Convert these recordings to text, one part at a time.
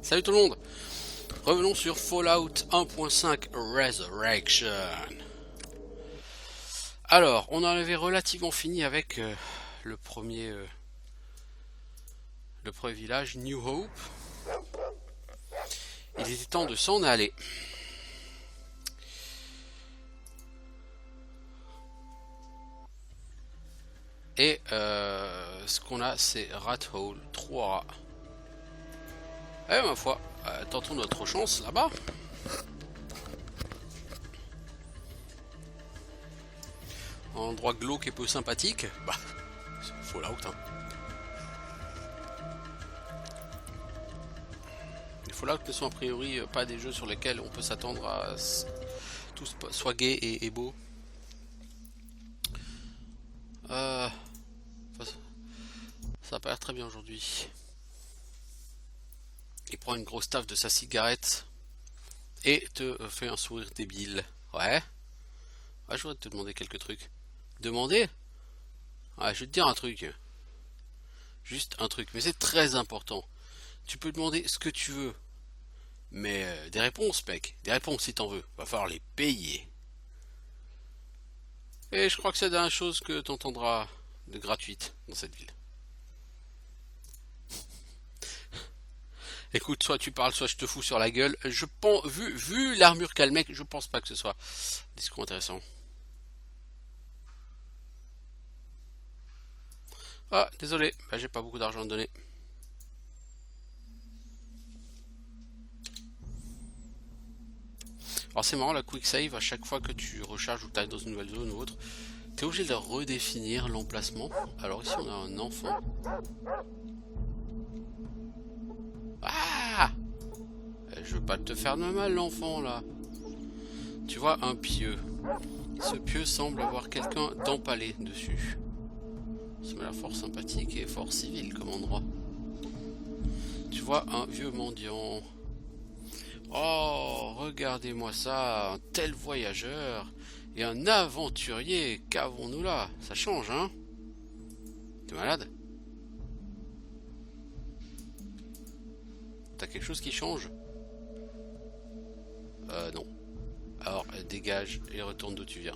Salut tout le monde. Revenons sur Fallout 1.5 Resurrection. Alors, on en avait relativement fini avec le premier village, New Hope. Il était temps de s'en aller. Et ce qu'on a, c'est Rat Hole 3. Eh ma foi, tentons notre chance là-bas. Un endroit glauque et peu sympathique. Bah, c'est Fallout, hein. Les Fallout ne sont a priori pas des jeux sur lesquels on peut s'attendre à tout soit gai et beau. Ça a pas l'air très bien aujourd'hui. Il prend une grosse taffe de sa cigarette et te fait un sourire débile. Ouais, je voudrais te demander quelques trucs. Demander? Ouais, je vais te dire un truc. Juste un truc, mais c'est très important. Tu peux demander ce que tu veux. Mais des réponses, mec. Des réponses si t'en veux. Va falloir les payer. Et je crois que c'est la dernière chose que t'entendras de gratuite dans cette ville. Écoute, soit tu parles, soit je te fous sur la gueule. Je pense, vu l'armure qu'a le mec, je pense pas que ce soit un discours intéressant. Ah, désolé, j'ai pas beaucoup d'argent à te donner. Alors c'est marrant, la quick save, à chaque fois que tu recharges ou que tu ailles dans une nouvelle zone ou autre, tu es obligé de redéfinir l'emplacement. Alors ici on a un enfant. Ah, je veux pas te faire de mal l'enfant là. Tu vois un pieu. Ce pieu semble avoir quelqu'un d'empalé dessus. Ça m'a l'air fort sympathique et fort civil comme endroit. Tu vois un vieux mendiant. Oh, regardez-moi ça, un tel voyageur et un aventurier, qu'avons-nous là? Ça change, hein? T'es malade? T'as quelque chose qui change? Non. Alors, dégage et retourne d'où tu viens.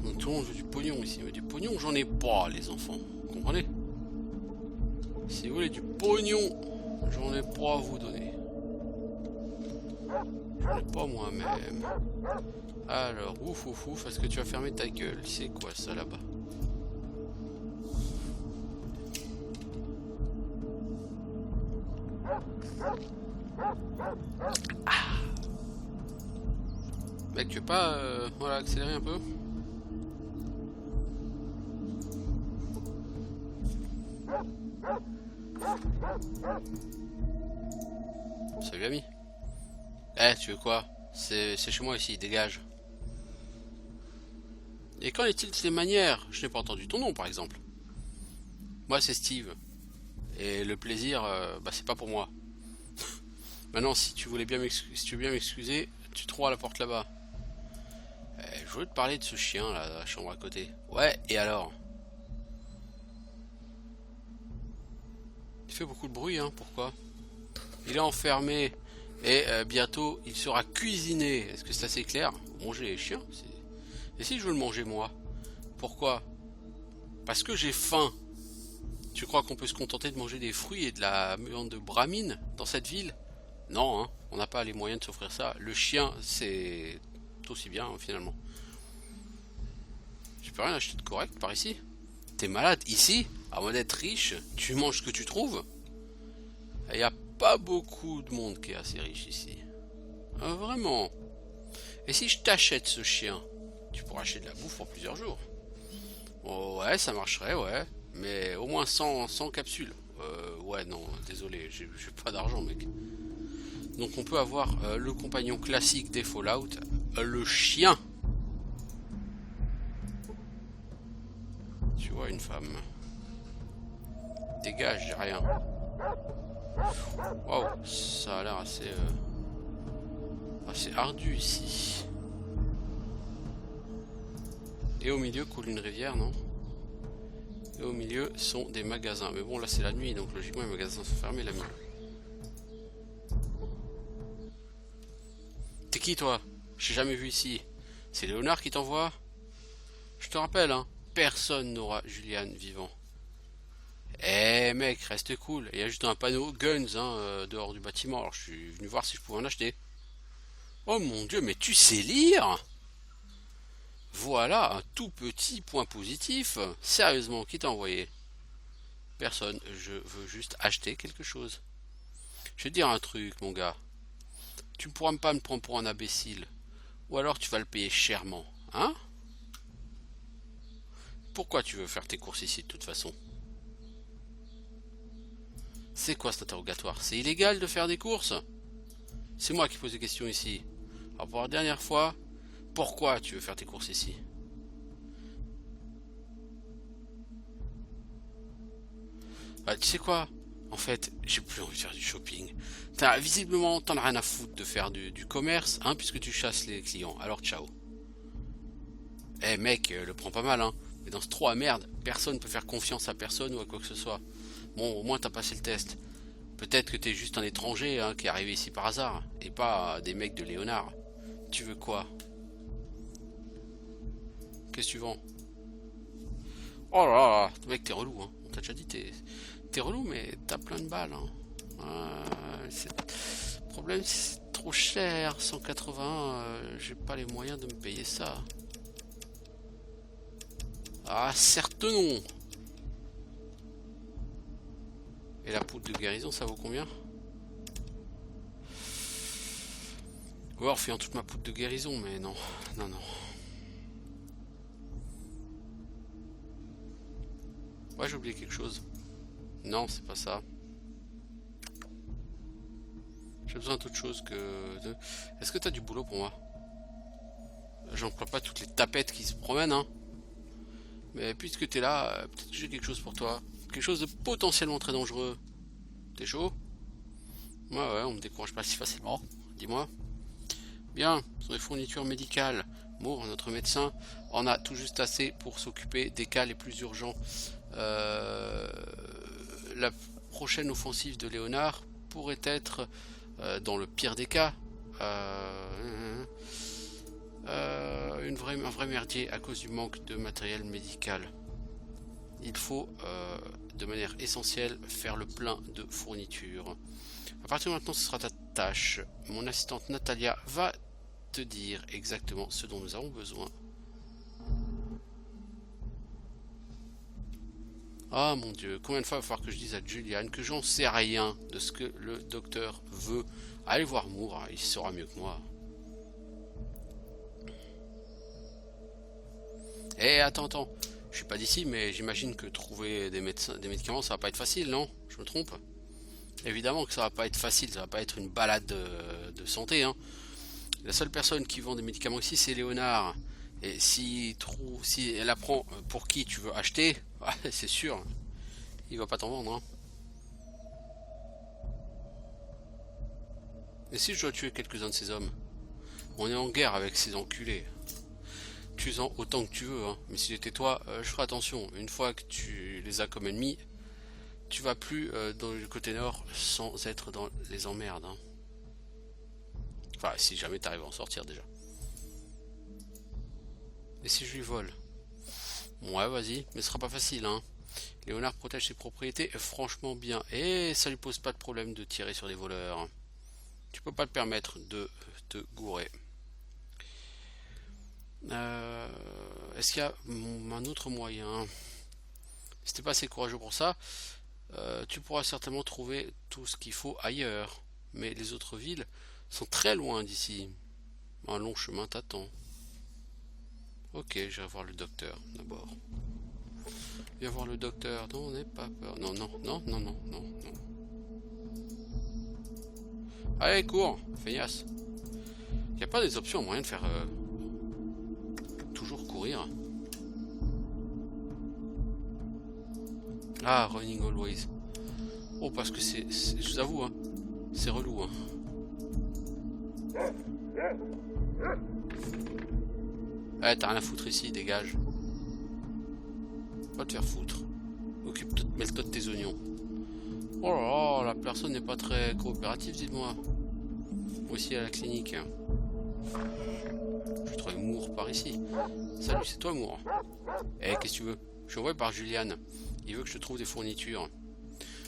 Donc tout le monde veut du pognon ici, mais du pognon j'en ai pas, les enfants. Vous comprenez? Si vous voulez du pognon, j'en ai pas à vous donner. J'en ai pas moi-même. Alors, ouf, est-ce que tu vas fermer ta gueule? C'est quoi ça là-bas? Mec, tu veux pas voilà, accélérer un peu? Salut ami. Tu veux quoi? C'est chez moi ici, dégage. Et qu'en est-il de ces manières? Je n'ai pas entendu ton nom par exemple. Moi c'est Steve. Et le plaisir, c'est pas pour moi. Maintenant si tu veux bien m'excuser, tu trouves la porte là-bas. Je voulais te parler de ce chien là, dans la chambre à côté. Ouais, et alors? Il fait beaucoup de bruit, hein, pourquoi? Il est enfermé et bientôt il sera cuisiné. Est-ce que c'est assez clair? Manger les chiens? Et si je veux le manger moi? Pourquoi? Parce que j'ai faim. Tu crois qu'on peut se contenter de manger des fruits et de la viande de bramine dans cette ville? Non, hein, on n'a pas les moyens de s'offrir ça. Le chien, c'est aussi bien, hein, finalement. Tu peux rien acheter de correct par ici? T'es malade? Ici, à moins d'être riche, tu manges ce que tu trouves? Il n'y a pas beaucoup de monde qui est assez riche ici. Vraiment. Et si je t'achète ce chien, tu pourras acheter de la bouffe pour plusieurs jours. Oh, ouais, ça marcherait, ouais. Mais au moins 100 capsules. Ouais, non, désolé, j'ai pas d'argent, mec. Donc on peut avoir le compagnon classique des Fallout, le chien. Tu vois une femme. Dégage, j'ai rien. Waouh, ça a l'air assez ardu ici. Et au milieu coule une rivière, non? Et au milieu sont des magasins. Mais bon, là c'est la nuit, donc logiquement les magasins sont fermés la nuit. qui toi? J'ai jamais vu ici. C'est Léonard qui t'envoie? Je te rappelle, hein, personne n'aura Julian vivant. Eh mec, reste cool. Il y a juste un panneau Guns dehors du bâtiment. Alors je suis venu voir si je pouvais en acheter. Oh mon dieu, mais tu sais lire? Voilà un tout petit point positif. Sérieusement, qui t'a envoyé? Personne, je veux juste acheter quelque chose. Je vais te dire un truc, mon gars. Tu ne pourras pas me prendre pour un imbécile. Ou alors tu vas le payer chèrement. Hein? Pourquoi tu veux faire tes courses ici de toute façon? C'est quoi cet interrogatoire? C'est illégal de faire des courses? C'est moi qui pose des questions ici. Alors pour la dernière fois, pourquoi tu veux faire tes courses ici? Ah, tu sais quoi? En fait, j'ai plus envie de faire du shopping. Visiblement, t'en as rien à foutre de faire du commerce, hein, puisque tu chasses les clients. Alors ciao. Eh mec, le prends pas mal, hein. Mais dans ce trou à merde, personne peut faire confiance à personne ou à quoi que ce soit. Bon, au moins t'as passé le test. Peut-être que t'es juste un étranger, hein, qui est arrivé ici par hasard, et pas des mecs de Léonard. Tu veux quoi? Qu'est-ce que tu vends? Oh là là, mec, t'es relou, hein. On t'a déjà dit, t'es relou, mais t'as plein de balles, hein. Le problème, c'est trop cher, 180, j'ai pas les moyens de me payer ça. Ah, certes non. Et la poudre de guérison, ça vaut combien? Ou alors, fais en toute ma poudre de guérison, mais non, non, non. Ouais, j'ai oublié quelque chose. Non, c'est pas ça. J'ai besoin d'autre chose que de... Est-ce que t'as du boulot pour moi? J'emploie pas toutes les tapettes qui se promènent, hein. Mais puisque t'es là, peut-être que j'ai quelque chose pour toi. Quelque chose de potentiellement très dangereux. T'es chaud? Ouais, on me décourage pas si facilement. Dis-moi. Bien, ce sont des fournitures médicales. Moore, notre médecin, en a tout juste assez pour s'occuper des cas les plus urgents. La prochaine offensive de Léonard pourrait être, dans le pire des cas, un vrai merdier à cause du manque de matériel médical. Il faut, de manière essentielle, faire le plein de fournitures. À partir de maintenant, ce sera ta tâche. Mon assistante Natalia va te dire exactement ce dont nous avons besoin. Ah mon dieu, combien de fois il va falloir que je dise à Julian que j'en sais rien de ce que le docteur veut. Allez voir Moore, il saura mieux que moi. Attends, je suis pas d'ici, mais j'imagine que trouver des médicaments, ça va pas être facile, non? Je me trompe? Évidemment que ça va pas être facile, ça va pas être une balade de santé, hein. La seule personne qui vend des médicaments ici, c'est Léonard. Et si elle apprend pour qui tu veux acheter, c'est sûr, il va pas t'en vendre, hein. Et si je dois tuer quelques-uns de ces hommes? On est en guerre avec ces enculés. Tue-en autant que tu veux, hein. Mais si j'étais toi, je ferais attention. Une fois que tu les as comme ennemis, tu vas plus dans le côté nord sans être dans les emmerdes, hein. Enfin, si jamais t'arrives à en sortir déjà. Et si je lui vole? Ouais, vas-y, mais ce sera pas facile, hein. Léonard protège ses propriétés franchement bien. Et ça lui pose pas de problème de tirer sur des voleurs. Tu peux pas te permettre de te gourer. Est-ce qu'il y a un autre moyen? Si t'es pas assez courageux pour ça, tu pourras certainement trouver tout ce qu'il faut ailleurs. Mais les autres villes sont très loin d'ici. Un long chemin t'attend. Ok, j'irai voir le docteur d'abord. Viens voir le docteur. Non, n'aie pas peur. Non. Allez, cours, feignasse. Y a pas des options, moyen de faire toujours courir. Ah, running always. Oh, parce que je vous avoue, hein, c'est relou, hein. T'as rien à foutre ici, dégage. Va te faire foutre. Mêle-toi de tes oignons. Oh là là, la personne n'est pas très coopérative, dites-moi. Moi aussi à la clinique. Je vais trouver Moore par ici. Salut, c'est toi Moore. Eh, qu'est-ce que tu veux? Je suis envoyé par Julian. Il veut que je te trouve des fournitures.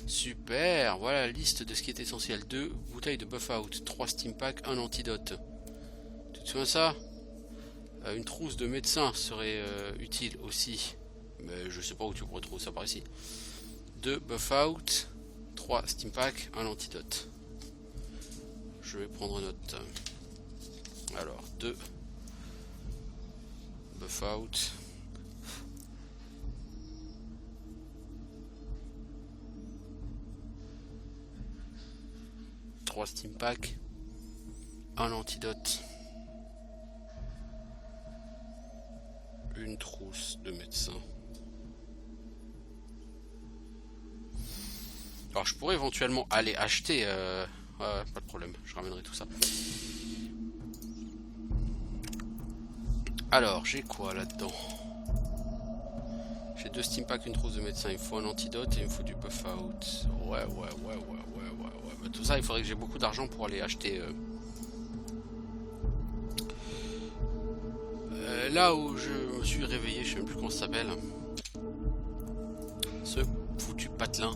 Super, voilà la liste de ce qui est essentiel. 2 bouteilles de buff out, 3 steam packs, un antidote. Tu te souviens ça? Une trousse de médecin serait utile aussi. Mais je sais pas où tu pourrais trouver ça par ici. 2 buff out, 3 steam packs, un antidote. Je vais prendre note. Alors, 2 buff out. Trois steam packs, un antidote, une trousse de médecin. Alors je pourrais éventuellement aller acheter, pas de problème, je ramènerai tout ça. Alors j'ai quoi là-dedans? J'ai 2 steam packs, une trousse de médecin, il me faut un antidote et il me faut du buff out. Ouais. Bah, tout ça, il faudrait que j'ai beaucoup d'argent pour aller acheter. Là où je me suis réveillé, je sais même plus comment ça s'appelle. Ce foutu patelin.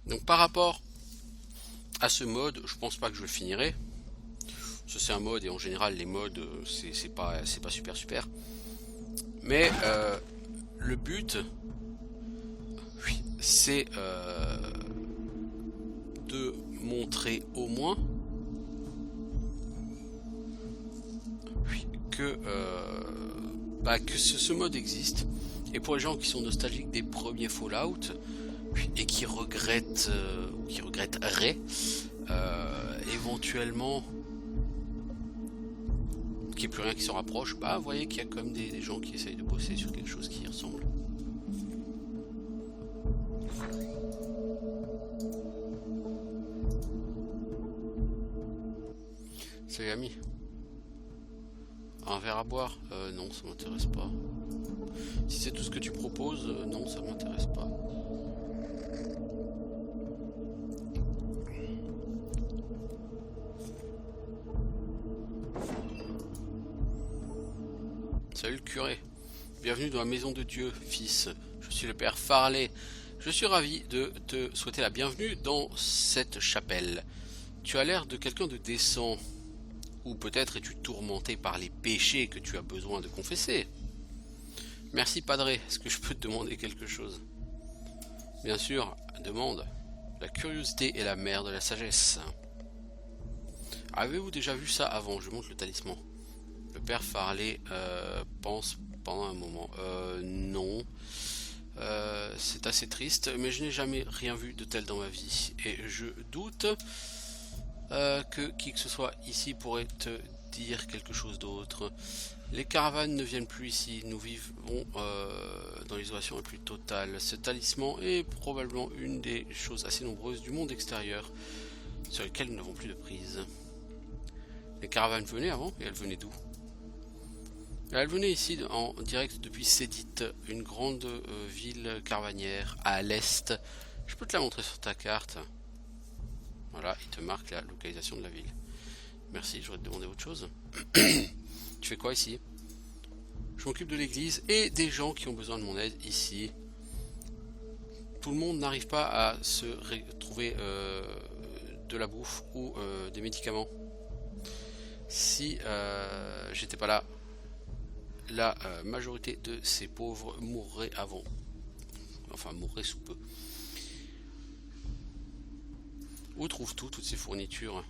Donc par rapport à ce mode, je pense pas que je le finirai. C'est un mode et en général les modes c'est pas super. Mais le but c'est de montrer au moins que ce mode existe. Et pour les gens qui sont nostalgiques des premiers Fallout et qui regretteraient éventuellement qu'il n'y ait plus rien qui s'en rapproche, bah vous voyez qu'il y a comme des gens qui essayent de bosser sur quelque chose qui y ressemble. Salut ami. Un verre à boire? Non, ça m'intéresse pas. Si c'est tout ce que tu proposes, non, ça m'intéresse pas. Salut le curé. Bienvenue dans la maison de Dieu, fils. Je suis le père Farley. Je suis ravi de te souhaiter la bienvenue dans cette chapelle. Tu as l'air de quelqu'un de décent. Ou peut-être es-tu tourmenté par les péchés que tu as besoin de confesser. Merci padre, est-ce que je peux te demander quelque chose? Bien sûr, demande. La curiosité est la mère de la sagesse. Avez-vous déjà vu ça avant? Je montre le talisman. Le père Farley pense pendant un moment. Non. C'est assez triste, mais je n'ai jamais rien vu de tel dans ma vie. Et je doute que qui que ce soit ici pourrait te dire quelque chose d'autre. Les caravanes ne viennent plus ici. Nous vivons dans l'isolation la plus totale. Ce talisman est probablement une des choses assez nombreuses du monde extérieur sur lesquelles nous n'avons plus de prise. Les caravanes venaient avant, et elles venaient d'où? Elle venait ici en direct depuis Sédite, une grande ville caravanière à l'est. Je peux te la montrer sur ta carte. Voilà, il te marque la localisation de la ville. Merci, je voudrais te demander autre chose. Tu fais quoi ici? Je m'occupe de l'église et des gens qui ont besoin de mon aide ici. Tout le monde n'arrive pas à se trouver de la bouffe ou des médicaments. Si j'étais pas là, la majorité de ces pauvres mourraient avant. Enfin, mourraient sous peu. Où trouves-tu toutes ces fournitures?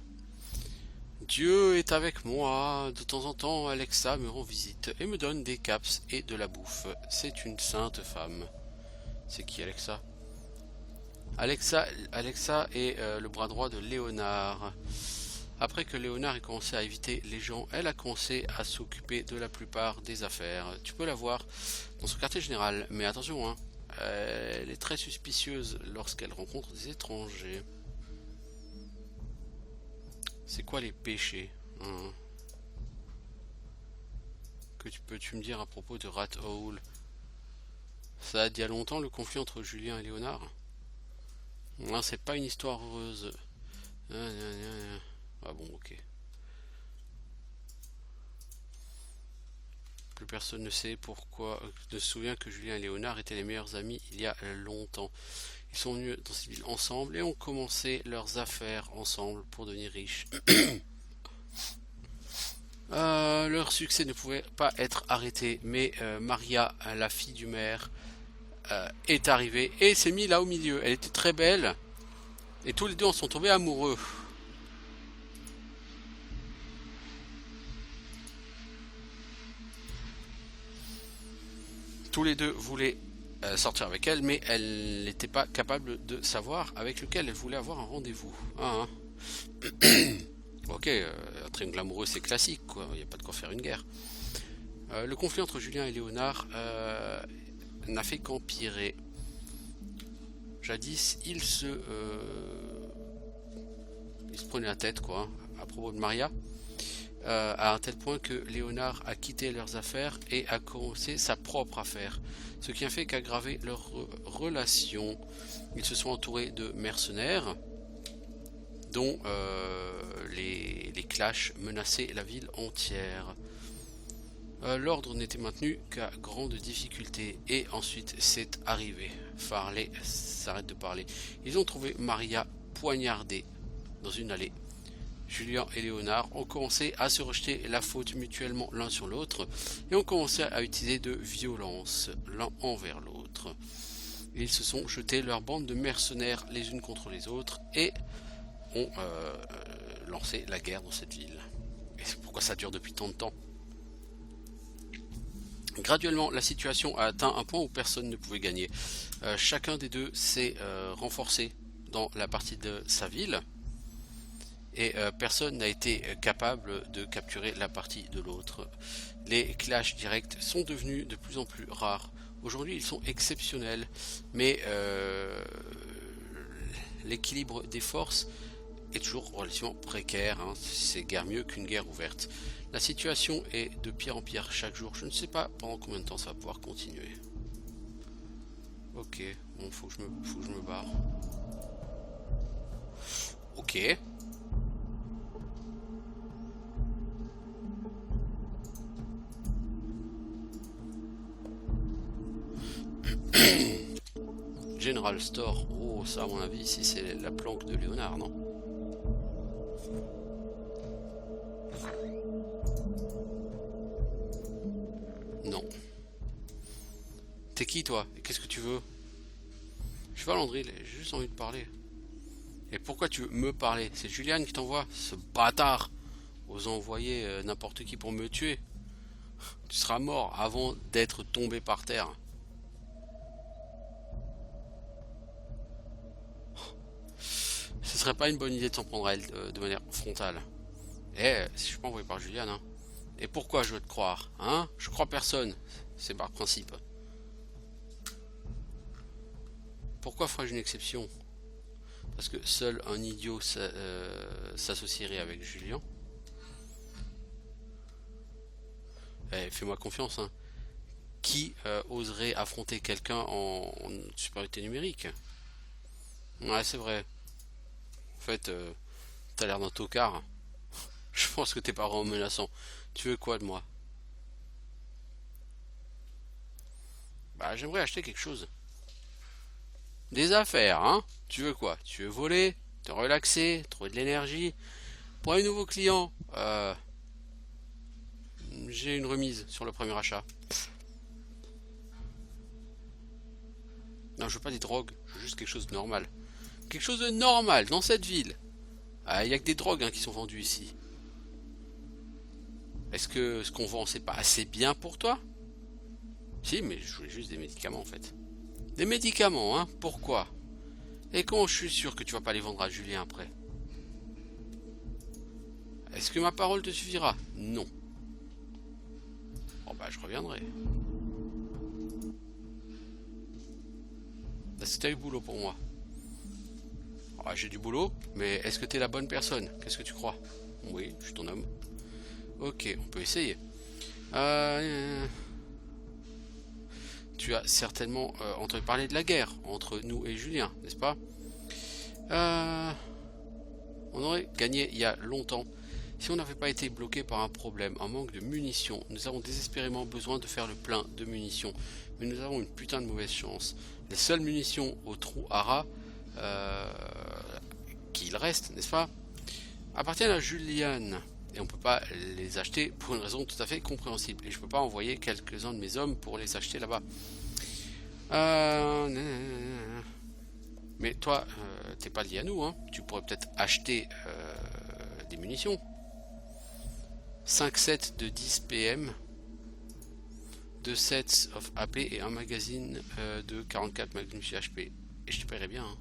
Dieu est avec moi. De temps en temps, Alexa me rend visite et me donne des caps et de la bouffe. C'est une sainte femme. C'est qui Alexa? Alexa est le bras droit de Léonard. Après que Léonard ait commencé à éviter les gens, elle a commencé à s'occuper de la plupart des affaires. Tu peux la voir dans son quartier général, mais attention, hein, elle est très suspicieuse lorsqu'elle rencontre des étrangers. C'est quoi les péchés? que peux-tu me dire à propos de Rat Hole? Ça date d'il y a longtemps, le conflit entre Julien et Léonard? Non, c'est pas une histoire heureuse. Ah bon, ok. Plus personne ne sait pourquoi, ne se souvient que Julien et Léonard étaient les meilleurs amis il y a longtemps. Ils sont venus dans cette ville ensemble et ont commencé leurs affaires ensemble pour devenir riches. Leur succès ne pouvait pas être arrêté, mais Maria, la fille du maire, est arrivée et s'est mise là au milieu. Elle était très belle et tous les deux en sont tombés amoureux. Tous les deux voulaient sortir avec elle, mais elle n'était pas capable de savoir avec lequel elle voulait avoir un rendez-vous. Ah, hein. Ok, un triangle amoureux c'est classique, quoi. Il n'y a pas de quoi faire une guerre. Le conflit entre Julien et Léonard n'a fait qu'empirer. Jadis, ils se prenaient la tête, quoi, à propos de Maria, à un tel point que Léonard a quitté leurs affaires et a commencé sa propre affaire, ce qui a fait qu'aggraver leur relation. Ils se sont entourés de mercenaires, dont les clashs menaçaient la ville entière. L'ordre n'était maintenu qu'à grande difficulté, et ensuite c'est arrivé. Farley s'arrête de parler. Ils ont trouvé Maria poignardée dans une allée. Julien et Léonard ont commencé à se rejeter la faute mutuellement l'un sur l'autre, et ont commencé à utiliser de violence l'un envers l'autre. Ils se sont jetés leur bande de mercenaires les unes contre les autres, et ont lancé la guerre dans cette ville. Et c'est pourquoi ça dure depuis tant de temps. Graduellement, la situation a atteint un point où personne ne pouvait gagner. Chacun des deux s'est renforcé dans la partie de sa ville, et personne n'a été capable de capturer la partie de l'autre. Les clashs directs sont devenus de plus en plus rares. Aujourd'hui, ils sont exceptionnels, mais l'équilibre des forces est toujours relativement précaire, hein. C'est guère mieux qu'une guerre ouverte. La situation est de pire en pire chaque jour. Je ne sais pas pendant combien de temps ça va pouvoir continuer. Ok, bon, faut que je me barre. Ok. General Store. Oh, ça à mon avis, ici c'est la planque de Léonard, non? Non. T'es qui toi? Et qu'est-ce que tu veux? Je suis pas Landry, j'ai juste envie de parler. Et pourquoi tu veux me parler? C'est Juliane qui t'envoie? Ce bâtard osant envoyer n'importe qui pour me tuer. Tu seras mort avant d'être tombé par terre. Ce serait pas une bonne idée de s'en prendre à elle de manière frontale. Eh, si je suis pas envoyé par Juliane, hein. Et pourquoi je dois te croire, hein? Je crois personne. C'est par principe. Pourquoi ferais-je une exception? Parce que seul un idiot s'associerait avec Julien. Eh, fais-moi confiance, hein. Qui oserait affronter quelqu'un en supériorité numérique? Ouais, c'est vrai. En fait, t'as l'air d'un tocard. Je pense que t'es pas vraiment menaçant. Tu veux quoi de moi? Bah, j'aimerais acheter quelque chose. Des affaires, hein? Tu veux quoi? Tu veux voler? Te relaxer? Trouver de l'énergie? Pour un nouveau client, j'ai une remise sur le premier achat. Non, je veux pas des drogues. Je veux juste quelque chose de normal. Quelque chose de normal dans cette ville. Il y a que des drogues, hein, qui sont vendues ici. Est-ce que ce qu'on vend, c'est pas assez bien pour toi? Si, mais je voulais juste des médicaments en fait. Des médicaments, hein? Pourquoi? Et comment je suis sûr que tu vas pas les vendre à Julien après? Est-ce que ma parole te suffira? Non. Bon bah je reviendrai. Est-ce que t'as eu boulot pour moi? Ah, j'ai du boulot, mais est-ce que t'es la bonne personne? Qu'est-ce que tu crois? Oui, je suis ton homme. Ok, on peut essayer. Euh, Tu as certainement entendu parler de la guerre entre nous et Julien, n'est-ce pas? On aurait gagné il y a longtemps si on n'avait pas été bloqué par un problème, un manque de munitions. Nous avons désespérément besoin de faire le plein de munitions, mais nous avons une putain de mauvaise chance. Les seules munitions au trou Hara qu'il reste, n'est-ce pas, appartiennent à Julian. Et on peut pas les acheter pour une raison tout à fait compréhensible. Et je peux pas envoyer quelques-uns de mes hommes pour les acheter là-bas. Mais toi, t'es pas lié à nous, hein. Tu pourrais peut-être acheter des munitions. 5 sets de 10 PM, 2 sets of AP et un magazine de 44 Magnum HP. Et je te paierais bien, hein.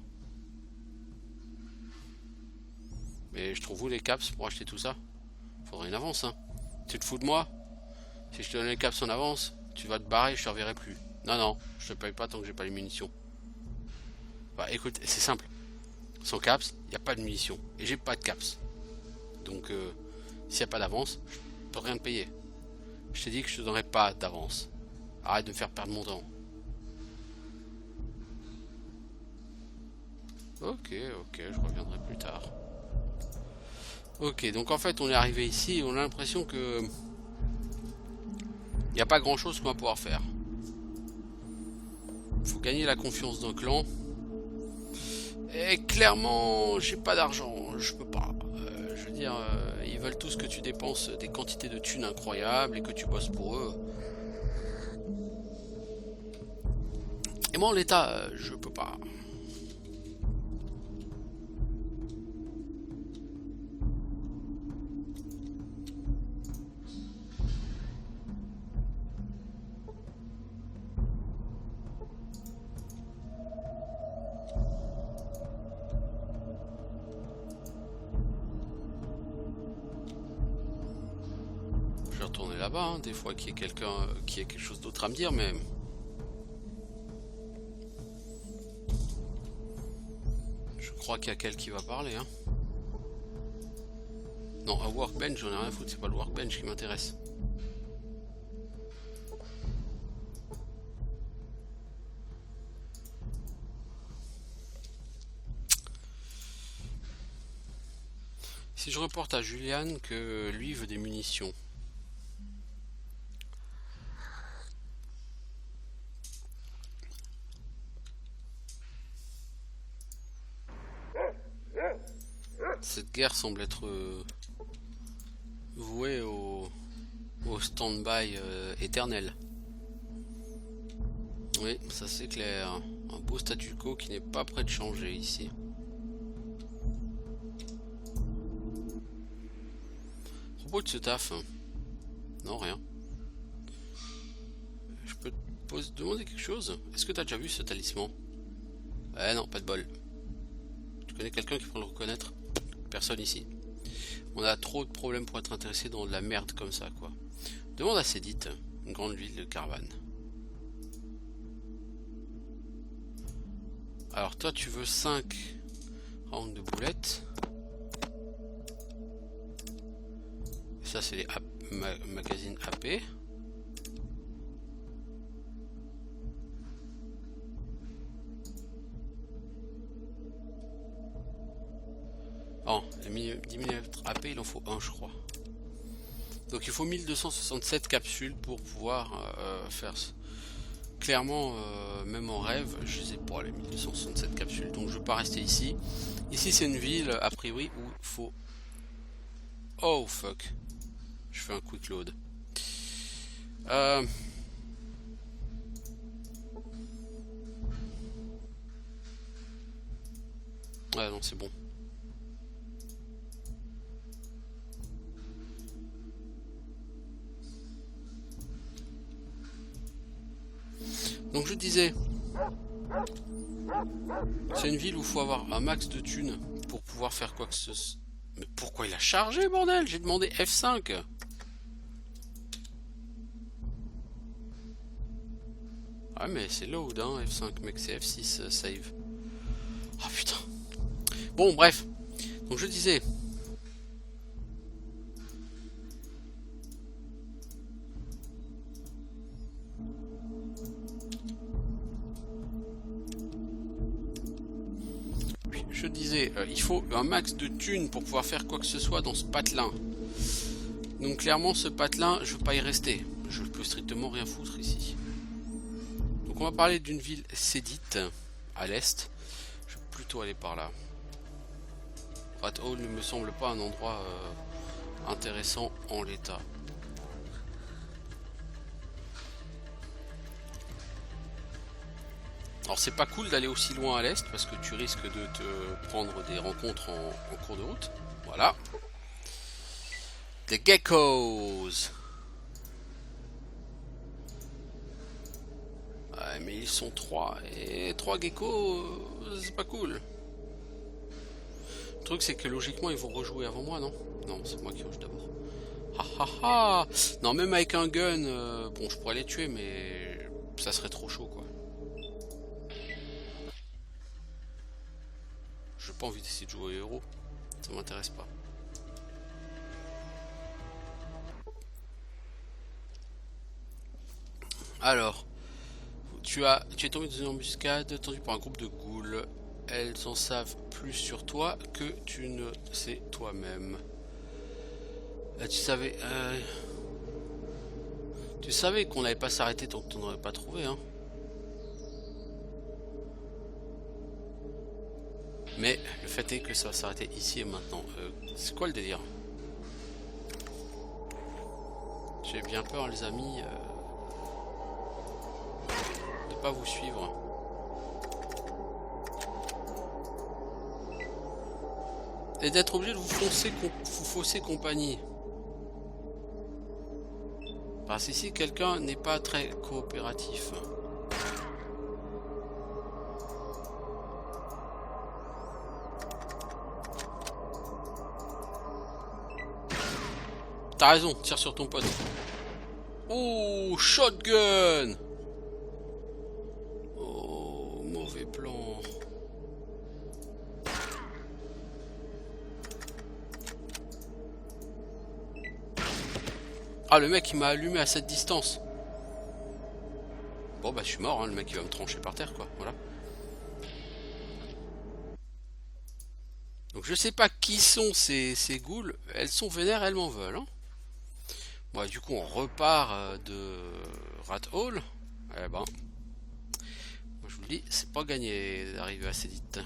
Mais je trouve où les caps pour acheter tout ça? Faudrait une avance, hein. Tu te fous de moi? Si je te donne les caps en avance, tu vas te barrer, je te reverrai plus. Non, non, je te paye pas tant que j'ai pas les munitions. Bah écoute, c'est simple. Sans caps, il n'y a pas de munitions. Et j'ai pas de caps. Donc, s'il n'y a pas d'avance, je peux rien te payer. Je t'ai dit que je te donnerai pas d'avance. Arrête de me faire perdre mon temps. Ok, je reviendrai plus tard. Ok, donc en fait on est arrivé ici et on a l'impression que il n'y a pas grand chose qu'on va pouvoir faire. Faut gagner la confiance d'un clan. Et clairement, j'ai pas d'argent, je peux pas. Je veux dire, ils veulent tous que tu dépenses des quantités de thunes incroyables et que tu bosses pour eux. Et moi en l'état, je peux pas. Je vais retourner là-bas, hein, des fois qu'il y ait quelqu'un qui ait quelque chose d'autre à me dire, mais je crois qu'il y a quelqu'un qui va parler, hein. Non, un workbench, j'en ai rien à foutre, c'est pas le workbench qui m'intéresse. Si je reporte à Julian que lui veut des munitions. Cette guerre semble être vouée au stand-by éternel. Oui, ça c'est clair. Un beau statu quo qui n'est pas prêt de changer ici. Propos de ce taf. Non, rien. Je peux te demander quelque chose? Est-ce que tu as déjà vu ce talisman? Non, pas de bol. Tu connais quelqu'un qui pourrait le reconnaître? Personne ici. On a trop de problèmes pour être intéressé dans de la merde comme ça, quoi. Demande à Cédite, une grande ville de caravane. Alors toi tu veux 5 rounds de boulettes. Et ça c'est les magazines AP. Oh, les 10 mm AP il en faut un je crois. Donc il faut 1267 capsules pour pouvoir faire ça. Clairement, même en rêve, je sais pas les 1267 capsules, donc je vais pas rester ici. Ici c'est une ville, a priori, où il faut... Oh fuck. Je fais un quick load. Ouais non c'est bon. Donc je disais, c'est une ville où il faut avoir un max de thunes pour pouvoir faire quoi que ce soit. Mais pourquoi il a chargé, bordel? J'ai demandé F5. Ah mais c'est load, hein, F5, mec, c'est F6 save. Oh putain. Bon, bref. Donc je disais... je te disais, il faut un max de thunes pour pouvoir faire quoi que ce soit dans ce patelin. Donc clairement, ce patelin, je veux pas y rester. Je peux strictement rien foutre ici. Donc on va parler d'une ville sédite, à l'est. Je vais plutôt aller par là. Rat Hall ne me semble pas un endroit intéressant en l'état. Alors c'est pas cool d'aller aussi loin à l'est parce que tu risques de te prendre des rencontres en cours de route. Voilà. Des geckos. Ouais, mais ils sont 3. Et 3 geckos, c'est pas cool. Le truc c'est que logiquement ils vont rejouer avant moi, non? Non, c'est moi qui rejoue d'abord. Ha ha ha. Non, même avec un gun, bon je pourrais les tuer mais ça serait trop chaud quoi. J'ai pas envie d'essayer de jouer au héros. Ça m'intéresse pas. Alors, tu es tombé dans une embuscade tendue par un groupe de ghouls. Elles en savent plus sur toi que tu ne sais toi-même. Tu savais qu'on n'allait pas s'arrêter tant qu'on n'aurait pas trouvé, hein. Mais le fait est que ça va s'arrêter ici et maintenant. C'est quoi le délire? J'ai bien peur, les amis, de pas vous suivre. Et d'être obligé de vous fausser compagnie. Parce qu'ici, quelqu'un n'est pas très coopératif. T'as raison, tire sur ton pote. Oh, shotgun! Oh, mauvais plan. Ah, le mec il m'a allumé à cette distance. Bon bah je suis mort, hein, le mec il va me trancher par terre quoi, voilà. Donc je sais pas qui sont ces ghouls, elles sont vénères, elles m'en veulent. Hein. Bon, du coup on repart de Rat Hall. Eh ben, moi je vous le dis, c'est pas gagné d'arriver assez vite.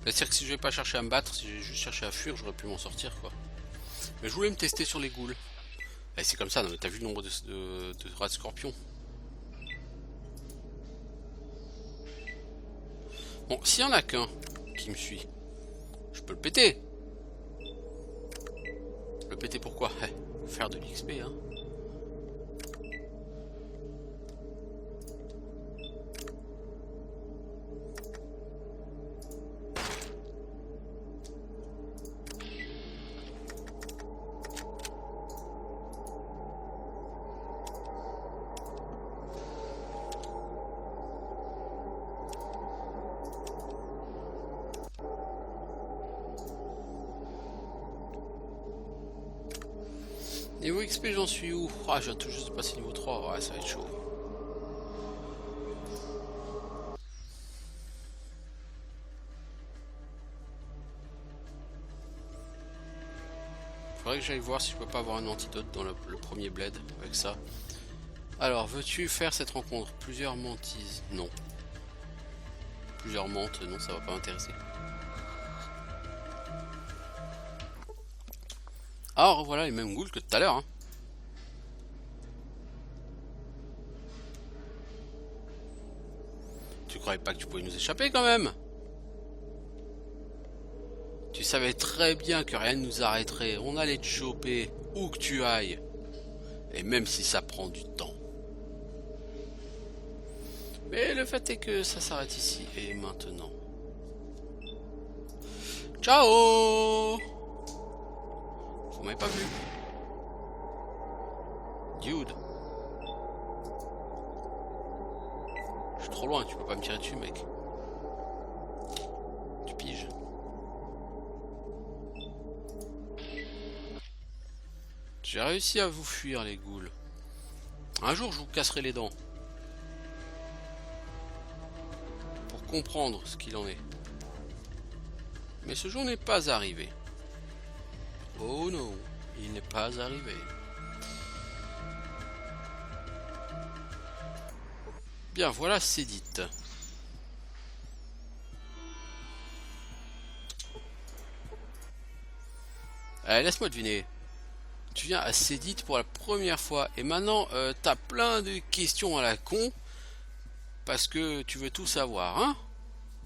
C'est-à-dire que si je vais pas chercher à me battre, si j'ai juste cherché à fuir, j'aurais pu m'en sortir quoi. Mais je voulais me tester sur les ghouls. Et c'est comme ça, t'as vu le nombre de rats de scorpions. Bon, s'il y en a qu'un qui me suit, je peux le péter. Le péter pourquoi? Faire de l'XP hein. Niveau XP j'en suis où? Ah je viens tout juste de passer niveau 3, ouais ça va être chaud. Faudrait que j'aille voir si je peux pas avoir un antidote dans le premier bled avec ça. Alors, veux-tu faire cette rencontre? Plusieurs mantises? Non. Plusieurs menthes? Non, ça va pas m'intéresser. Alors voilà les mêmes ghouls que tout à l'heure. Hein. Tu croyais pas que tu pouvais nous échapper quand même? Tu savais très bien que rien ne nous arrêterait. On allait te choper où que tu ailles. Et même si ça prend du temps. Mais le fait est que ça s'arrête ici et maintenant. Ciao! Vous m'avez pas vu. Dude. Je suis trop loin, tu peux pas me tirer dessus mec. Tu piges. J'ai réussi à vous fuir, les ghouls. Un jour, je vous casserai les dents. Pour comprendre ce qu'il en est. Mais ce jour n'est pas arrivé. Oh non, il n'est pas arrivé. Bien, voilà, c'est dit. Laisse-moi deviner. Tu viens à Cédit pour la première fois et maintenant t'as plein de questions à la con parce que tu veux tout savoir, hein?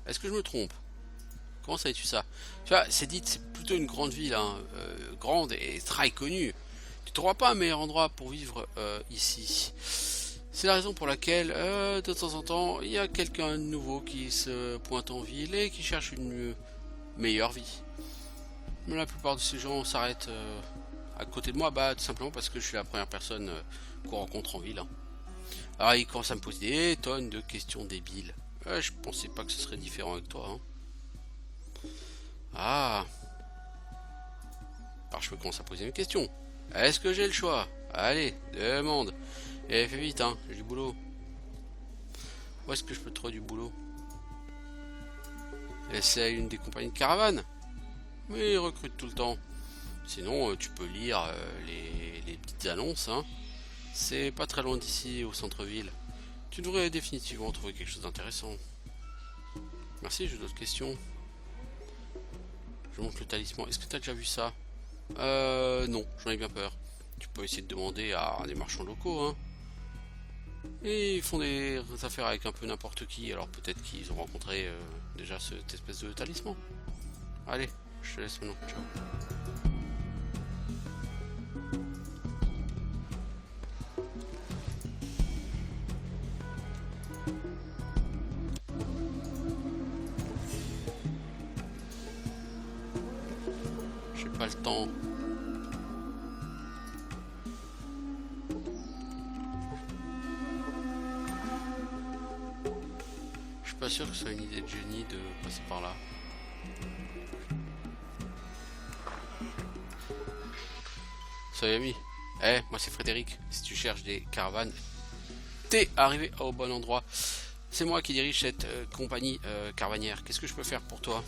Est-ce que je me trompe? Comment savais-tu ça? Tu vois, Cédit c'est plutôt une grande ville, hein, grande et très connue. Tu trouveras pas un meilleur endroit pour vivre ici. C'est la raison pour laquelle de temps en temps il y a quelqu'un de nouveau qui se pointe en ville et qui cherche une meilleure vie. Mais la plupart de ces gens s'arrêtent à côté de moi, bah tout simplement parce que je suis la première personne qu'on rencontre en ville. Hein. Alors ils commencent à me poser des tonnes de questions débiles. Je pensais pas que ce serait différent avec toi. Hein. Ah. Alors je peux commencer à poser mes questions. Est-ce que j'ai le choix? Allez, demande. Et fais vite, hein, j'ai du boulot. Où est-ce que je peux trouver du boulot? C'est une des compagnies de caravane. Mais ils recrutent tout le temps. Sinon, tu peux lire les petites annonces. Hein. C'est pas très loin d'ici, au centre-ville. Tu devrais définitivement trouver quelque chose d'intéressant. Merci, j'ai d'autres questions. Je montre le talisman. Est-ce que tu as déjà vu ça? Non, j'en ai bien peur. Tu peux essayer de demander à des marchands locaux. Hein. Et ils font des affaires avec un peu n'importe qui. Alors peut-être qu'ils ont rencontré déjà cette espèce de talisman. Allez, je te laisse maintenant. Ciao. J'ai pas le temps. Je suis pas sûr que ce soit une idée de génie de passer par là. Salut ami. Moi c'est Frédéric. Si tu cherches des caravanes, t'es arrivé au bon endroit. C'est moi qui dirige cette compagnie caravanière. Qu'est-ce que je peux faire pour toi?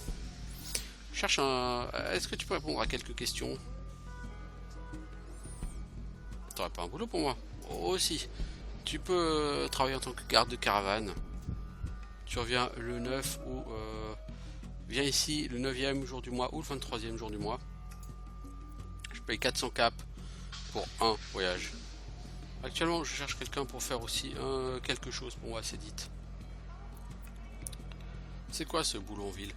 Je cherche un... Est-ce que tu peux répondre à quelques questions? T'aurais pas un boulot pour moi? Oh, aussi. Tu peux travailler en tant que garde de caravane. Tu reviens le 9 ou... viens ici le 9e jour du mois ou le 23e jour du mois. Je paye 400 caps pour un voyage. Actuellement, je cherche quelqu'un pour faire aussi quelque chose pour moi, c'est dit. C'est quoi ce boulot en ville?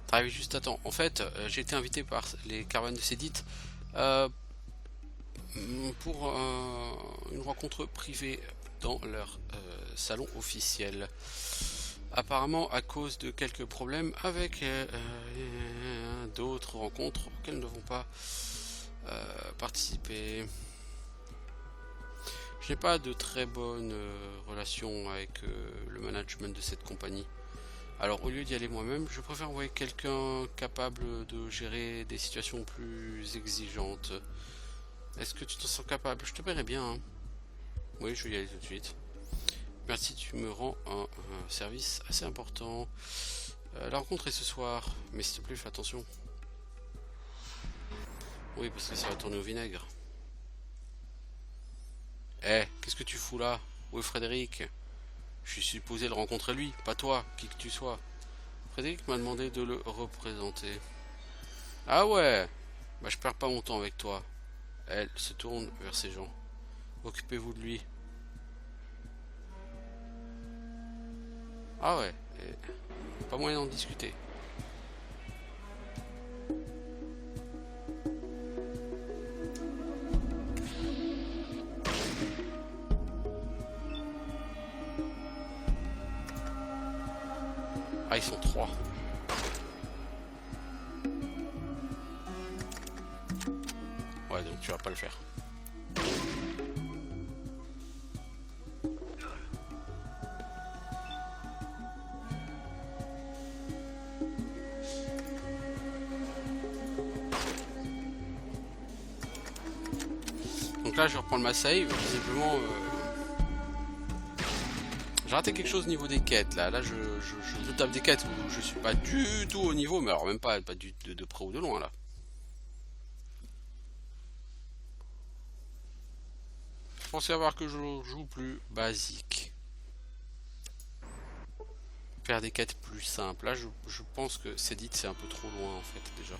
T'arrives juste à temps. En fait, j'ai été invité par les caravanes de Cédit pour une rencontre privée dans leur salon officiel. Apparemment, à cause de quelques problèmes avec d'autres rencontres auxquelles nous ne devons pas participer. Je n'ai pas de très bonne relation avec le management de cette compagnie. Alors au lieu d'y aller moi-même, je préfère envoyer quelqu'un capable de gérer des situations plus exigeantes. Est-ce que tu te sens capable? Je te paierai bien. Hein. Oui, je vais y aller tout de suite. Merci, tu me rends un service assez important. La rencontre est ce soir, mais s'il te plaît, fais attention. Oui, parce que ça va tourner au vinaigre. Qu'est-ce que tu fous là? Où est Frédéric? Je suis supposé le rencontrer lui, pas toi, qui que tu sois. Frédéric m'a demandé de le représenter. Ah ouais? Bah je perds pas mon temps avec toi. Elle se tourne vers ses gens. Occupez-vous de lui. Ah ouais, pas moyen d'en discuter. Ah, ils sont 3. Ouais, donc tu vas pas le faire. Donc là je vais reprendre ma save. Visiblement j'ai raté quelque chose au niveau des quêtes là. Là je tape des quêtes où je suis pas du tout au niveau, mais alors même pas de près ou de loin là. Je pensais avoir que je joue plus basique. Faire des quêtes plus simples. Là je pense que c'est dit c'est un peu trop loin en fait déjà.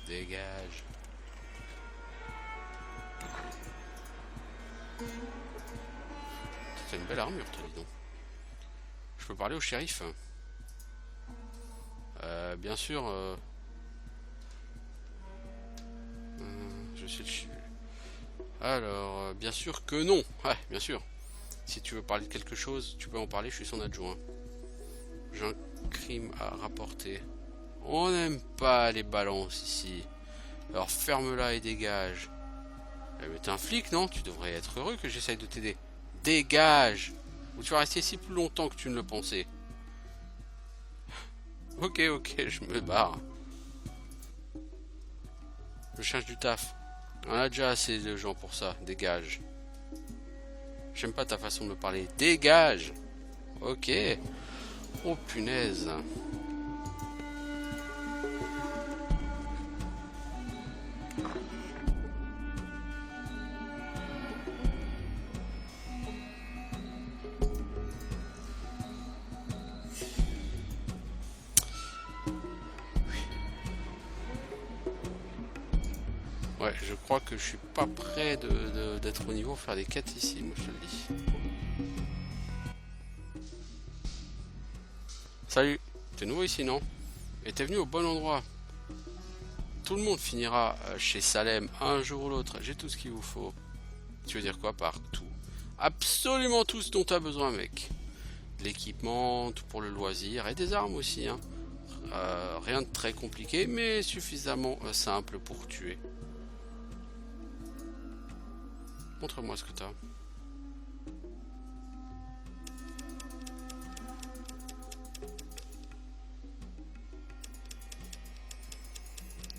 Dégage. C'est une belle armure, toi, dis donc. Je peux parler au shérif. Bien sûr. Je suis le shérif. Alors, bien sûr que non. Ouais, bien sûr. Si tu veux parler de quelque chose, tu peux en parler, je suis son adjoint. J'ai un crime à rapporter. On n'aime pas les balances ici. Alors ferme-la et dégage. Mais t'es un flic, non? Tu devrais être heureux que j'essaye de t'aider. Dégage! Ou tu vas rester ici plus longtemps que tu ne le pensais. Ok, je me barre. Je cherche du taf. On a déjà assez de gens pour ça. Dégage. J'aime pas ta façon de me parler. Dégage! Ok. Oh punaise. Ouais, je crois que je suis pas prêt d'être au niveau faire des quêtes ici, moi je te le dis. Salut, t'es nouveau ici, non? Et t'es venu au bon endroit. Tout le monde finira chez Salem un jour ou l'autre. J'ai tout ce qu'il vous faut. Tu veux dire quoi par tout? Absolument tout ce dont t'as besoin, mec. De l'équipement, tout pour le loisir et des armes aussi, hein. Rien de très compliqué, mais suffisamment simple pour tuer. Montre-moi ce que t'as.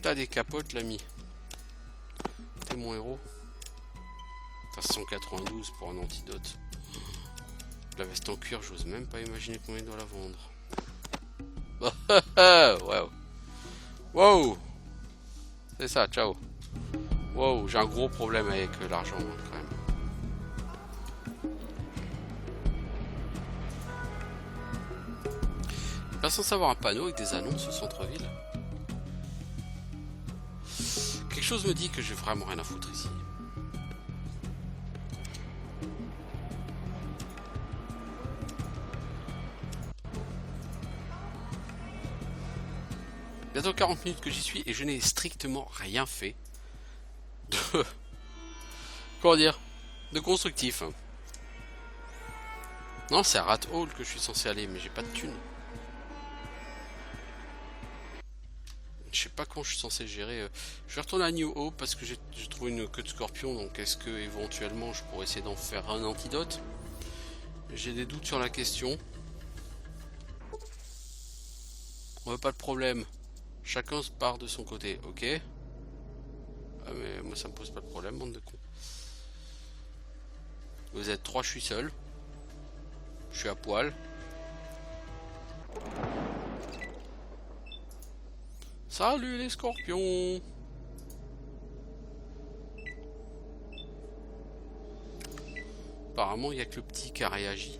T'as des capotes, l'ami. T'es mon héros. T'as 192 pour un antidote. La veste en cuir, j'ose même pas imaginer combien il doit la vendre. Wow. Wow. C'est ça, ciao. Wow, j'ai un gros problème avec l'argent, hein, quand même. Pas censé avoir un panneau avec des annonces au centre-ville. Quelque chose me dit que j'ai vraiment rien à foutre ici. Bientôt 40 minutes que j'y suis et je n'ai strictement rien fait de... Comment dire? De constructif. Non, c'est à Rat Hall que je suis censé aller, mais j'ai pas de thunes. Je sais pas quand je suis censé gérer. Je vais retourner à New Hope parce que j'ai trouvé une queue de scorpion, donc est-ce que éventuellement je pourrais essayer d'en faire un antidote? J'ai des doutes sur la question. Pas de problème. Chacun se part de son côté, ok? Ah mais moi ça me pose pas de problème, bande de cons. Vous êtes 3, je suis seul. Je suis à poil. Salut les scorpions! Apparemment il n'y a que le petit qui a réagi.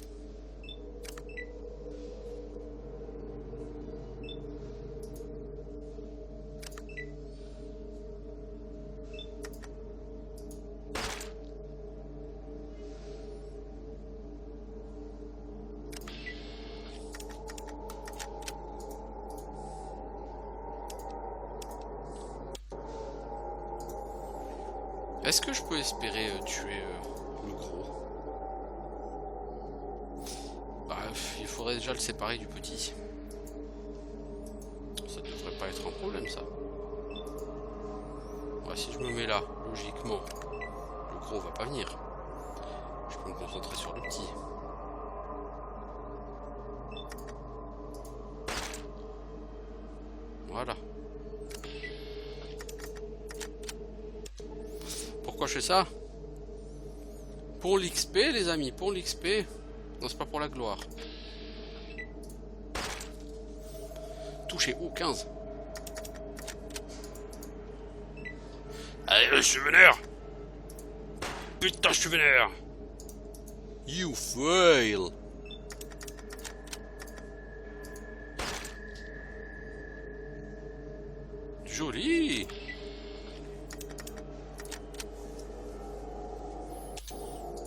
Est-ce que je peux espérer tuer le gros? Bah, il faudrait déjà le séparer du petit. Ça devrait pas être un problème, ça. Ouais, si je me mets là, logiquement, le gros va pas venir. Je peux me concentrer sur le petit. Voilà. Pourquoi je fais ça? Pour l'XP les amis, pour l'XP. Non, c'est pas pour la gloire. Touché, oh 15. Allez, je suis vénère. Putain, je suis vénère. You fail. Joli.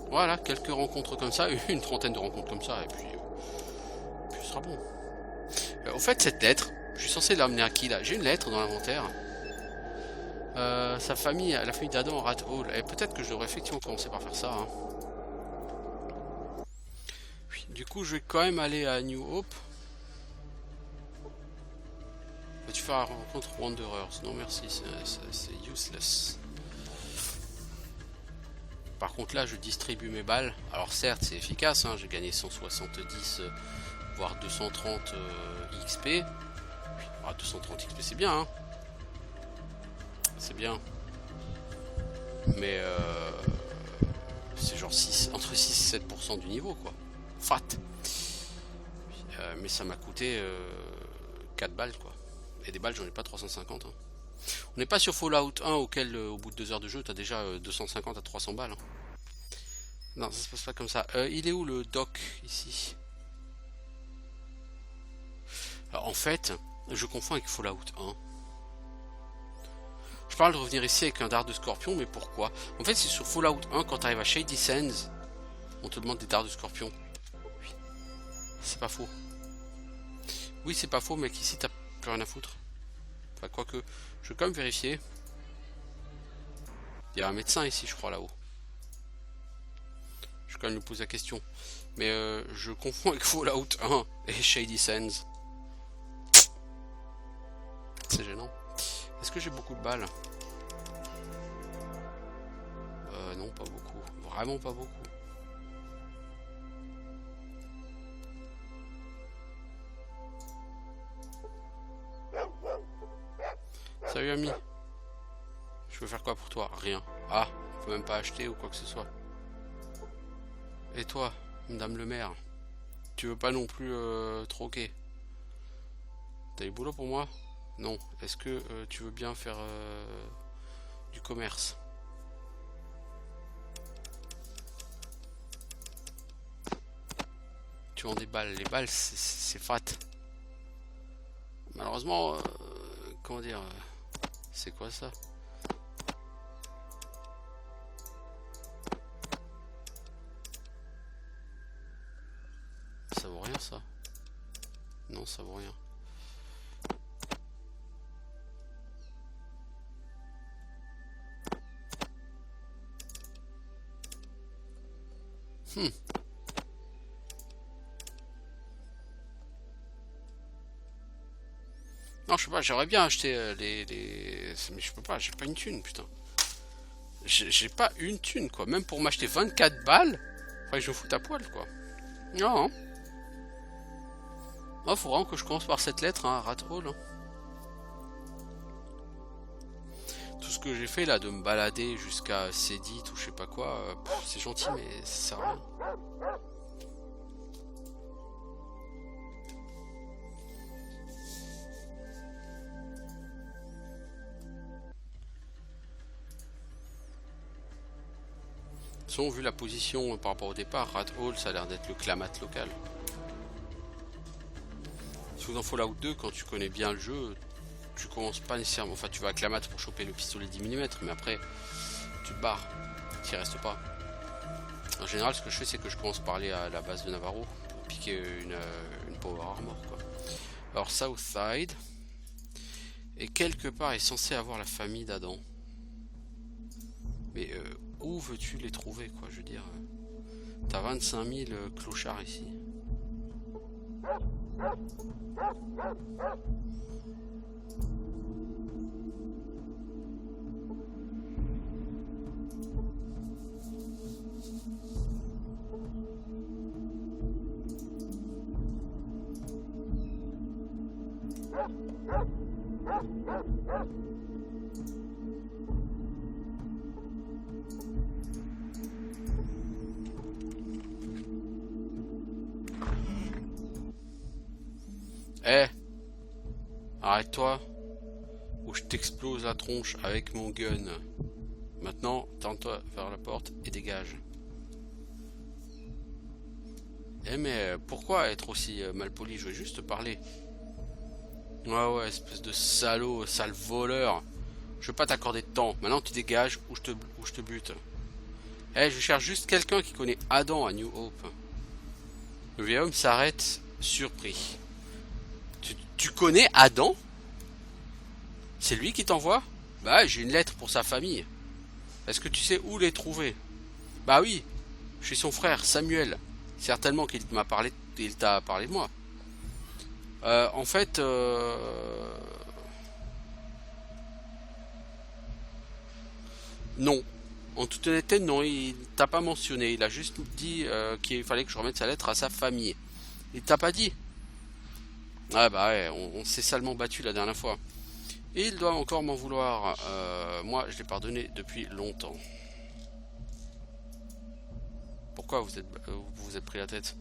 Voilà, quelques rencontres comme ça, une trentaine de rencontres comme ça, et puis ce sera bon. Au fait, cette lettre, je suis censé l'amener à qui là? J'ai une lettre dans l'inventaire. Sa famille, la famille d'Adam Rat Hall. Et peut-être que je devrais effectivement commencer par faire ça. Hein. Oui, du coup, je vais quand même aller à New Hope. Vas-tu faire la rencontre Wanderers? Non, merci, c'est useless. Par contre, là, je distribue mes balles. Alors, certes, c'est efficace. Hein, j'ai gagné 170, voire 230 XP. Ah, 230 XP, c'est bien. Hein. C'est bien. Mais c'est genre 6, entre 6 et 7% du niveau, quoi. Fat. Mais ça m'a coûté 4 balles, quoi. Et des balles, j'en ai pas 350. Hein. On n'est pas sur Fallout 1 auquel, au bout de 2 heures de jeu, t'as déjà 250 à 300 balles. Hein. Non, ça se passe pas comme ça. Il est où le doc, ici? Alors, en fait, je confonds avec Fallout 1. Je parle de revenir ici avec un dard de scorpion, mais pourquoi? En fait, c'est sur Fallout 1, quand tu arrives à Shady Sands, on te demande des dards de scorpion. Oui. C'est pas faux. Oui, c'est pas faux, mec, ici, t'as plus rien à foutre. Enfin, quoique, je vais quand même vérifier. Il y a un médecin ici, je crois, là-haut. Je vais quand même lui poser la question. Mais je confonds avec Fallout 1 et Shady Sands. C'est gênant. Est-ce que j'ai beaucoup de balles? Non, pas beaucoup. Vraiment pas beaucoup. Salut ami. Je peux faire quoi pour toi? Rien. Ah, on peut même pas acheter ou quoi que ce soit. Et toi, madame le maire? Tu veux pas non plus troquer? T'as du boulot pour moi? Non. Est-ce que tu veux bien faire du commerce? Tu vends des balles. Les balles, c'est fat. Malheureusement, comment dire, c'est quoi ça? Ça vaut rien ça? Non, ça vaut rien. Non, je sais pas, j'aurais bien acheté mais je peux pas, j'ai pas une thune, putain. J'ai pas une thune, quoi. Même pour m'acheter 24 balles, faudrait que je me foute à poil, quoi. Non. Oh, faut vraiment que je commence par cette lettre, hein, Rat Hall. Hein. Tout ce que j'ai fait, là, de me balader jusqu'à Cédit ou je sais pas quoi, c'est gentil, mais ça sert à rien. Vu la position par rapport au départ, Rat Hall ça a l'air d'être le clamat local. Sous dans Fallout 2, quand tu connais bien le jeu, tu commences pas nécessairement. Enfin, tu vas à Clamat pour choper le pistolet 10 mm, mais après, tu te barres, tu restes pas. En général, ce que je fais, c'est que je commence par aller à la base de Navarro pour piquer une Power Armor. Quoi. Alors, Southside, et quelque part est censé avoir la famille d'Adam. Mais où veux-tu les trouver, quoi? Je veux dire, t'as 25 000 clochards ici. Eh, arrête-toi, ou je t'explose la tronche avec mon gun. Maintenant, tends-toi vers la porte et dégage. Eh mais pourquoi être aussi malpoli? Je veux juste te parler. Ouais, espèce de salaud, sale voleur. Je veux pas t'accorder de temps. Maintenant tu dégages ou je te bute. Eh, je cherche juste quelqu'un qui connaît Adam à New Hope. Le vieil homme s'arrête, surpris. Tu connais Adam? C'est lui qui t'envoie? Bah j'ai une lettre pour sa famille. Est-ce que tu sais où les trouver? Bah oui, je suis son frère, Samuel. Certainement qu'il m'a parlé, il t'a parlé de moi. En fait, non. En toute honnêteté, non, il t'a pas mentionné. Il a juste dit qu'il fallait que je remette sa lettre à sa famille. Il t'a pas dit? Ah bah ouais, on s'est salement battu la dernière fois. Et il doit encore m'en vouloir. Moi, je l'ai pardonné depuis longtemps. Pourquoi vous êtes pris la tête?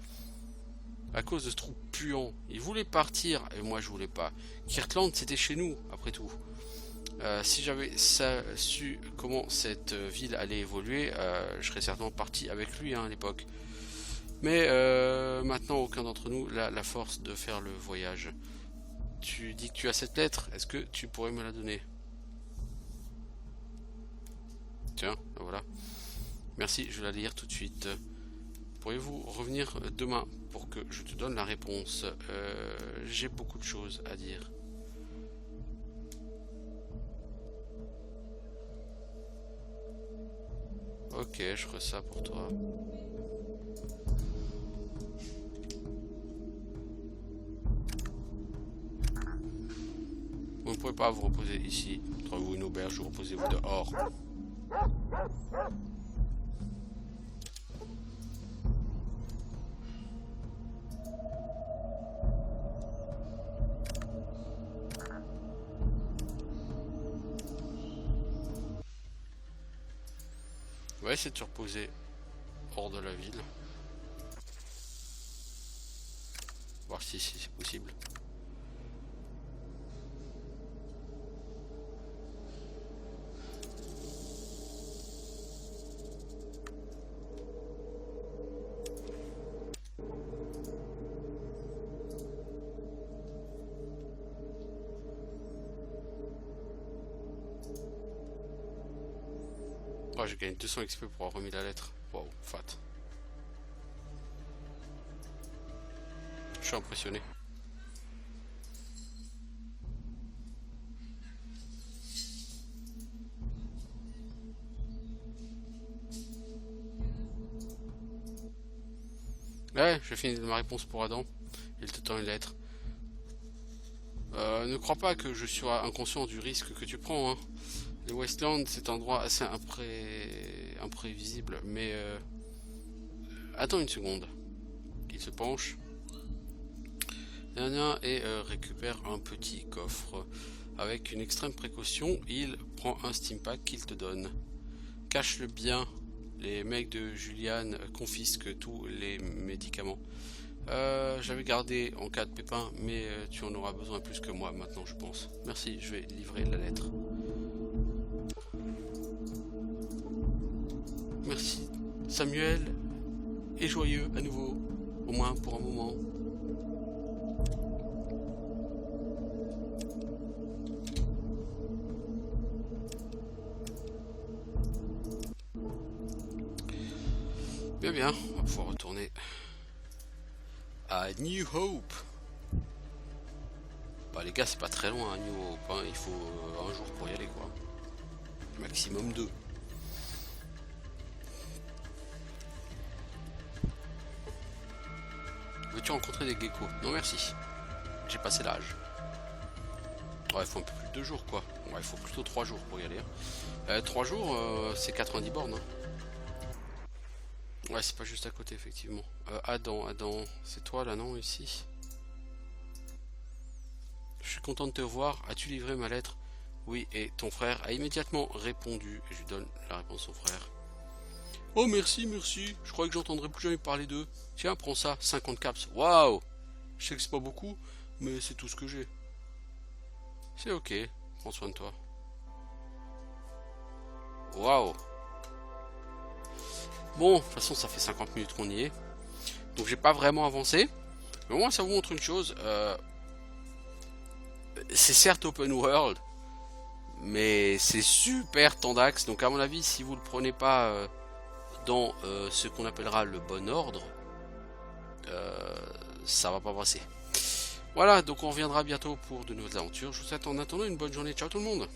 À cause de ce trou puant. Il voulait partir et moi je voulais pas. Kirtland c'était chez nous, après tout. Si j'avais su comment cette ville allait évoluer, je serais certainement parti avec lui à l'époque. Mais maintenant aucun d'entre nous n'a la force de faire le voyage. Tu dis que tu as cette lettre, est-ce que tu pourrais me la donner? Tiens, voilà. Merci, je vais la lire tout de suite. Pourriez-vous revenir demain pour que je te donne la réponse? J'ai beaucoup de choses à dire. Ok, je ferai ça pour toi. Vous ne pouvez pas vous reposer ici. Trouvez-vous une auberge ou reposez-vous dehors. On va essayer de se reposer hors de la ville. Voir si c'est possible. Oh, j'ai gagné 200 XP pour avoir remis la lettre. Waouh, fat. Je suis impressionné. Ouais, j'ai fini ma réponse pour Adam. Il te tend une lettre. Ne crois pas que je sois inconscient du risque que tu prends, hein. Le Westland, c'est un endroit assez imprévisible, mais attends une seconde. Il se penche et récupère un petit coffre. Avec une extrême précaution, il prend un Stimpack qu'il te donne. Cache-le bien. Les mecs de Julian confisquent tous les médicaments. J'avais gardé en cas de pépin, mais tu en auras besoin plus que moi maintenant, je pense. Merci, je vais livrer la lettre. Merci, Samuel, et joyeux à nouveau, au moins pour un moment. Bien, on va pouvoir retourner à New Hope. Bah les gars, c'est pas très loin à New Hope, hein. Il faut un jour pour y aller, quoi. Maximum 2. Veux-tu rencontrer des geckos? Non merci, j'ai passé l'âge. Ouais, il faut un peu plus de 2 jours, quoi. Ouais, il faut plutôt 3 jours pour y aller, hein. 3 jours, c'est 90 bornes, hein. Ouais, c'est pas juste à côté, effectivement. Adam, c'est toi là, non, ici? Je suis content de te voir. As-tu livré ma lettre? Oui, et ton frère a immédiatement répondu. Et je lui donne la réponse à son frère. Oh merci, merci. Je croyais que j'entendrais plus jamais parler d'eux. Tiens, prends ça, 50 caps. Waouh! Je sais que c'est pas beaucoup, mais c'est tout ce que j'ai. C'est ok, prends soin de toi. Waouh! Bon, de toute façon, ça fait 50 minutes qu'on y est. Donc j'ai pas vraiment avancé. Mais au moins, ça vous montre une chose. C'est certes open world, mais c'est super tendax. Donc à mon avis, si vous le prenez pas dans ce qu'on appellera le bon ordre, ça va pas passer. Voilà, donc on reviendra bientôt pour de nouvelles aventures. Je vous souhaite en attendant une bonne journée. Ciao tout le monde!